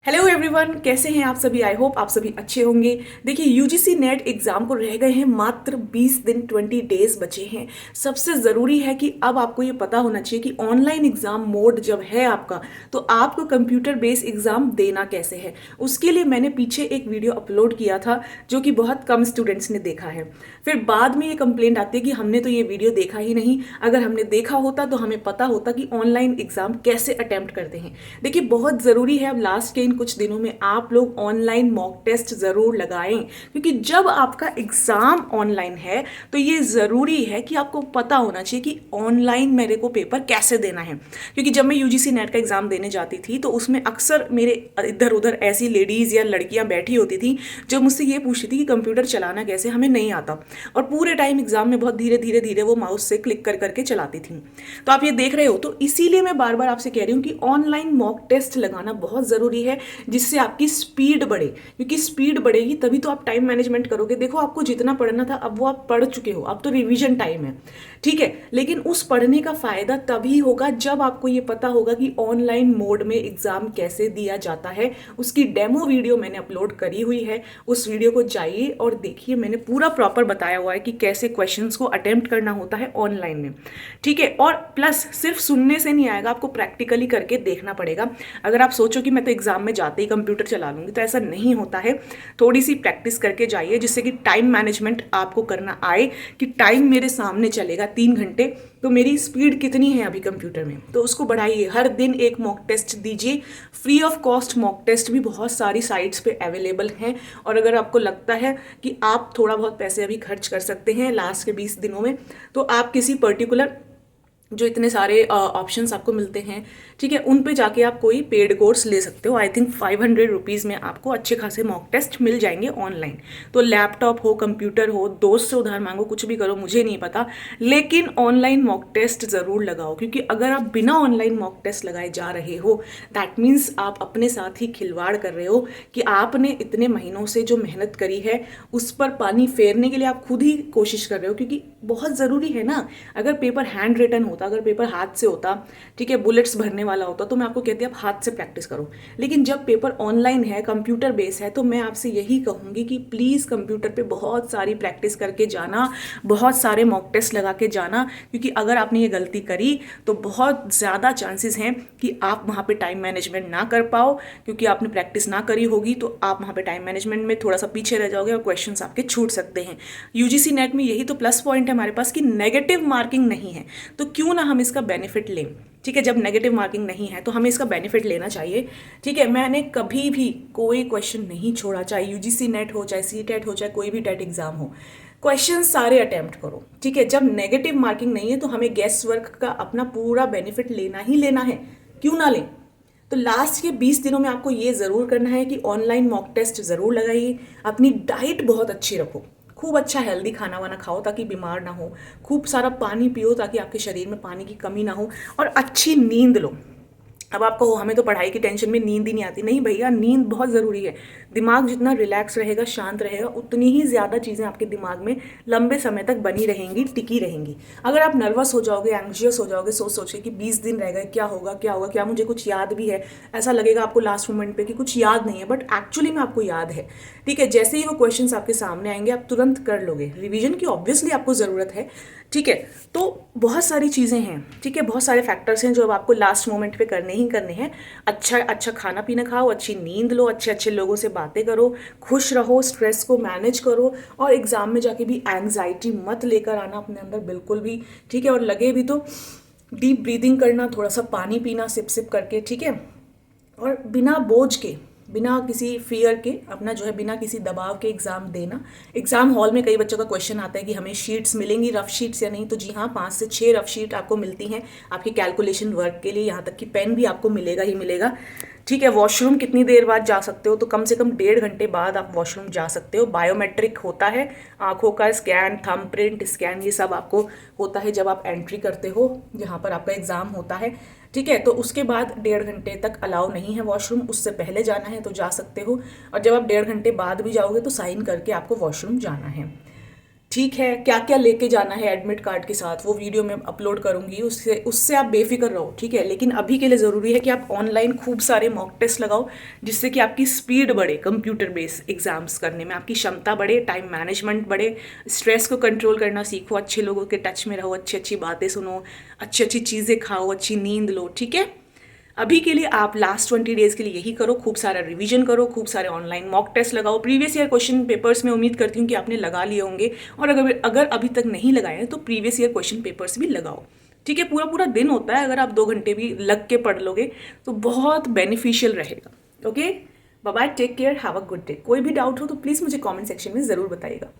Hello everyone, कैसे हैं आप सभी। आई होप आप सभी अच्छे होंगे। देखिए, यूजीसी नेट एग्जाम को रह गए हैं मात्र 20 दिन, 20 डेज बचे हैं। सबसे ज़रूरी है कि अब आपको ये पता होना चाहिए कि ऑनलाइन एग्ज़ाम मोड जब है आपका, तो आपको कंप्यूटर बेस्ड एग्ज़ाम देना कैसे है। उसके लिए मैंने पीछे एक वीडियो अपलोड किया था जो कि बहुत कम स्टूडेंट्स ने देखा है। फिर बाद में ये कंप्लेंट आती है कि हमने तो ये वीडियो देखा ही नहीं। अगर हमने देखा होता तो हमें पता होता कि ऑनलाइन एग्ज़ाम कैसे अटैम्प्ट करते हैं। देखिए, बहुत ज़रूरी है अब लास्ट के कुछ दिनों में आप लोग ऑनलाइन मॉक टेस्ट जरूर लगाएं, क्योंकि जब आपका एग्जाम ऑनलाइन है तो ये जरूरी है कि आपको पता होना चाहिए कि ऑनलाइन मेरे को पेपर कैसे देना है। क्योंकि जब मैं यूजीसी नेट का एग्जाम देने जाती थी तो उसमें अक्सर मेरे इधर उधर ऐसी लेडीज या लड़कियां बैठी होती थी जो मुझसे ये पूछती थी कि कंप्यूटर चलाना कैसे, हमें नहीं आता। और पूरे टाइम एग्जाम में बहुत धीरे धीरे धीरे वो माउस से क्लिक कर करके चलाती थी। तो आप ये देख रहे हो, तो इसीलिए मैं बार बार आपसे कह रही हूँ कि ऑनलाइन मॉक टेस्ट लगाना बहुत जरूरी है, जिससे आपकी स्पीड बढ़े। क्योंकि स्पीड बढ़ेगी तभी तो आप टाइम मैनेजमेंट करोगे। देखो, आपको जितना पढ़ना था अब वो आप पढ़ चुके हो, अब तो रिवीजन टाइम है, ठीक है। लेकिन उस पढ़ने का फायदा तभी होगा जब आपको ये पता होगा कि ऑनलाइन मोड में एग्जाम कैसे दिया जाता है। उसकी डेमो वीडियो मैंने अपलोड करी हुई है, उस वीडियो को जाइए और देखिए। मैंने पूरा प्रॉपर बताया हुआ है कि कैसे क्वेश्चंस को अटेम्प्ट करना होता है ऑनलाइन में, ठीक है। और प्लस सिर्फ सुनने से नहीं आएगा, आपको प्रैक्टिकली करके देखना पड़ेगा। अगर आप सोचो कि मैं तो एग्जाम में जाते ही कंप्यूटर चला लूंगी, तो ऐसा नहीं होता है। थोड़ी सी प्रैक्टिस करके जाइए, जिससे कि टाइम मैनेजमेंट आपको करना आए कि टाइम मेरे सामने चलेगा 3 घंटे, तो मेरी स्पीड कितनी है अभी कंप्यूटर में, तो उसको बढ़ाइए। हर दिन एक मॉक टेस्ट दीजिए। Free of cost mock test भी बहुत सारी साइट्स पे अवेलेबल हैं। और अगर आपको लगता है कि आप थोड़ा बहुत पैसे अभी खर्च कर सकते हैं लास्ट के 20 दिनों में, तो आप किसी पर्टिकुलर जो इतने सारे ऑप्शंस आपको मिलते हैं, ठीक है, उन पे जाके आप कोई पेड कोर्स ले सकते हो। आई थिंक 500 रुपीज़ में आपको अच्छे खासे मॉक टेस्ट मिल जाएंगे ऑनलाइन। तो लैपटॉप हो, कंप्यूटर हो, दोस्त से उधार मांगो, कुछ भी करो, मुझे नहीं पता, लेकिन ऑनलाइन मॉक टेस्ट ज़रूर लगाओ। क्योंकि अगर आप बिना ऑनलाइन मॉक टेस्ट लगाए जा रहे हो, दैट मीन्स आप अपने साथ ही खिलवाड़ कर रहे हो कि आपने इतने महीनों से जो मेहनत करी है उस पर पानी फेरने के लिए आप खुद ही कोशिश कर रहे हो। क्योंकि बहुत ज़रूरी है ना, अगर पेपर हैंड रिटन होता, अगर पेपर हाथ से होता, ठीक है, बुलेट्स भरने वाला होता, तो मैं आपको कहती आप हाथ से प्रैक्टिस करो। लेकिन जब पेपर ऑनलाइन है, कंप्यूटर बेस है, तो मैं आपसे यही कहूँगी कि प्लीज़ कंप्यूटर पे बहुत सारी प्रैक्टिस करके जाना, बहुत सारे मॉक टेस्ट लगा के जाना। क्योंकि अगर आपने ये गलती करी तो बहुत ज़्यादा चांसेस हैं कि आप वहाँ पे टाइम मैनेजमेंट ना कर पाओ। क्योंकि आपने प्रैक्टिस ना करी होगी तो आप वहाँ पे टाइम मैनेजमेंट में थोड़ा सा पीछे रह जाओगे और क्वेश्चंस आपके छूट सकते हैं। यूजीसी नेट में यही तो प्लस पॉइंट है हमारे पास कि नेगेटिव मार्किंग नहीं है, तो क्यों ना हम इसका बेनिफिट लें, ठीक है। जब नेगेटिव मार्किंग नहीं है तो हमें इसका बेनिफिट लेना चाहिए, ठीक है। मैंने कभी भी कोई क्वेश्चन नहीं छोड़ा, चाहे यूजीसी नेट हो, चाहे सीटेट हो, चाहे कोई भी टेट एग्जाम हो। क्वेश्चन सारे अटेम्प्ट करो, ठीक है। जब नेगेटिव मार्किंग नहीं है तो हमें गेस वर्क का अपना पूरा बेनिफिट लेना ही लेना है, क्यों ना लें। तो लास्ट के 20 दिनों में आपको ये ज़रूर करना है कि ऑनलाइन मॉक टेस्ट ज़रूर लगाइए। अपनी डाइट बहुत अच्छी रखो, खूब अच्छा हेल्दी खाना वाना खाओ ताकि बीमार ना हो। खूब सारा पानी पियो ताकि आपके शरीर में पानी की कमी ना हो। और अच्छी नींद लो। अब आपको हो हमें तो पढ़ाई की टेंशन में नींद ही नहीं आती, नहीं भैया, नींद बहुत ज़रूरी है। दिमाग जितना रिलैक्स रहेगा, शांत रहेगा, उतनी ही ज़्यादा चीज़ें आपके दिमाग में लंबे समय तक बनी रहेंगी, टिकी रहेंगी। अगर आप नर्वस हो जाओगे, एंग्जियस हो जाओगे, सोच सोच के कि 20 दिन रह गए, क्या होगा क्या होगा, क्या मुझे कुछ याद भी है, ऐसा लगेगा आपको लास्ट मोमेंट पे कि कुछ याद नहीं है, बट एक्चुअली में आपको याद है, ठीक है। जैसे ही वो क्वेश्चंस आपके सामने आएंगे आप तुरंत कर लोगे। रिवीजन की ऑब्वियसली आपको ज़रूरत है, ठीक है। तो बहुत सारी चीज़ें हैं, ठीक है, बहुत सारे फैक्टर्स हैं जो अब आपको लास्ट मोमेंट पे करने ही करने हैं। अच्छा अच्छा खाना पीना खाओ, अच्छी नींद लो, अच्छे अच्छे लोगों से बातें करो, खुश रहो, स्ट्रेस को मैनेज करो। और एग्जाम में जाके भी एंग्जाइटी मत लेकर आना अपने अंदर, बिल्कुल भी, ठीक है। और लगे भी तो डीप ब्रीदिंग करना, थोड़ा सा पानी पीना सिप सिप करके, ठीक है। और बिना बोझ के, बिना किसी फियर के, अपना जो है बिना किसी दबाव के एग्ज़ाम देना। एग्ज़ाम हॉल में कई बच्चों का क्वेश्चन आता है कि हमें शीट्स मिलेंगी, रफ शीट्स या नहीं, तो जी हाँ, 5 से 6 रफ शीट आपको मिलती हैं आपकी कैलकुलेशन वर्क के लिए। यहाँ तक कि पेन भी आपको मिलेगा ही मिलेगा, ठीक है। वॉशरूम कितनी देर बाद जा सकते हो, तो कम से कम 1.5 घंटे बाद आप वॉशरूम जा सकते हो। बायोमेट्रिक होता है, आंखों का स्कैन, थंब प्रिंट स्कैन, ये सब आपको होता है जब आप एंट्री करते हो जहाँ पर आपका एग्ज़ाम होता है, ठीक है। तो उसके बाद 1.5 घंटे तक अलाउ नहीं है वॉशरूम, उससे पहले जाना है तो जा सकते हो। और जब आप 1.5 घंटे बाद भी जाओगे तो साइन करके आपको वॉशरूम जाना है। ठीक है, क्या क्या लेके जाना है एडमिट कार्ड के साथ वो वीडियो मैं अपलोड करूंगी, उससे उससे आप बेफिक्र रहो, ठीक है। लेकिन अभी के लिए ज़रूरी है कि आप ऑनलाइन खूब सारे मॉक टेस्ट लगाओ, जिससे कि आपकी स्पीड बढ़े, कंप्यूटर बेस्ड एग्जाम्स करने में आपकी क्षमता बढ़े, टाइम मैनेजमेंट बढ़े, स्ट्रेस को कंट्रोल करना सीखो, अच्छे लोगों के टच में रहो, अच्छी अच्छी बातें सुनो, अच्छी अच्छी चीज़ें खाओ, अच्छी नींद लो, ठीक है। अभी के लिए आप लास्ट 20 डेज के लिए यही करो, खूब सारा रिवीजन करो, खूब सारे ऑनलाइन मॉक टेस्ट लगाओ, प्रीवियस ईयर क्वेश्चन पेपर्स में उम्मीद करती हूँ कि आपने लगा लिए होंगे, और अगर अगर अभी तक नहीं लगाए हैं तो प्रीवियस ईयर क्वेश्चन पेपर्स भी लगाओ, ठीक है। पूरा पूरा दिन होता है, अगर आप 2 घंटे भी लग के पढ़ लोगे तो बहुत बेनिफिशियल रहेगा। Okay, bye bye, take care, have a good day. कोई भी डाउट हो तो प्लीज़ मुझे कॉमेंट सेक्शन में ज़रूर बताइएगा।